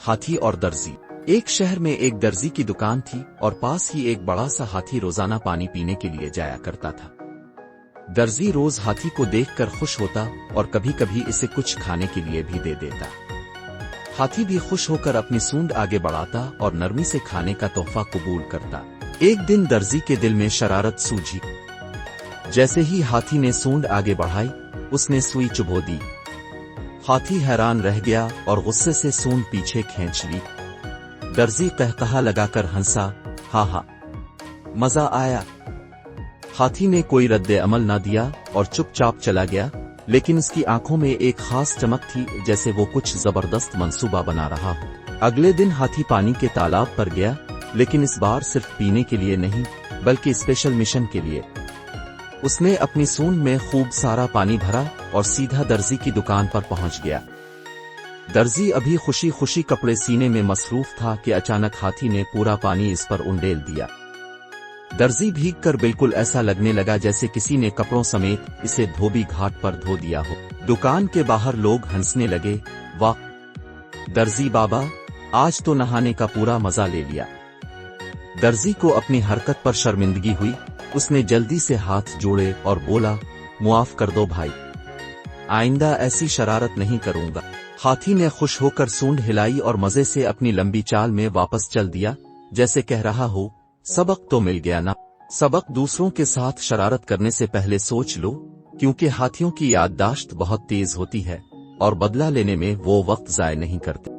ہاتھی اور درزی۔ ایک شہر میں ایک درزی کی دکان تھی اور پاس ہی ایک بڑا سا ہاتھی روزانہ پانی پینے کے لیے جایا کرتا تھا۔ درزی روز ہاتھی کو دیکھ کر خوش ہوتا اور کبھی کبھی اسے کچھ کھانے کے لیے بھی دے دیتا۔ ہاتھی بھی خوش ہو کر اپنی سونڈ آگے بڑھاتا اور نرمی سے کھانے کا تحفہ قبول کرتا۔ ایک دن درزی کے دل میں شرارت سوجھی۔ جیسے ہی ہاتھی نے سونڈ آگے بڑھائی، اس نے سوئی چبھو دی۔ ہاتھی حیران رہ گیا اور غصے سے سونڈ پیچھے کھینچ لی۔ درزی قہقہا لگا کر ہنسا، ہاں ہاں، مزہ آیا۔ ہاتھی نے کوئی رد عمل نہ دیا اور چپ چاپ چلا گیا، لیکن اس کی آنکھوں میں ایک خاص چمک تھی، جیسے وہ کچھ زبردست منصوبہ بنا رہا ہو۔ اگلے دن ہاتھی پانی کے تالاب پر گیا، لیکن اس بار صرف پینے کے لیے نہیں بلکہ اسپیشل مشن کے لیے۔ اس نے اپنی سونڈ میں خوب سارا پانی بھرا اور سیدھا درزی کی دکان پر پہنچ گیا۔ درزی ابھی خوشی خوشی کپڑے سینے میں مصروف تھا کہ اچانک ہاتھی نے پورا پانی اس پر انڈیل دیا۔ درزی بھیگ کر بالکل ایسا لگنے لگا جیسے کسی نے کپڑوں سمیت اسے دھوبی گھاٹ پر دھو دیا ہو۔ دکان کے باہر لوگ ہنسنے لگے، واہ درزی بابا، آج تو نہانے کا پورا مزہ لے لیا۔ درزی کو اپنی حرکت پر شرمندگی ہوئی۔ اس نے جلدی سے ہاتھ جوڑے اور بولا، معاف کر دو بھائی، آئندہ ایسی شرارت نہیں کروں گا۔ ہاتھی نے خوش ہو کر سونڈ ہلائی اور مزے سے اپنی لمبی چال میں واپس چل دیا، جیسے کہہ رہا ہو، سبق تو مل گیا نا۔ سبق دوسروں کے ساتھ شرارت کرنے سے پہلے سوچ لو، کیونکہ ہاتھیوں کی یادداشت بہت تیز ہوتی ہے اور بدلہ لینے میں وہ وقت ضائع نہیں کرتے۔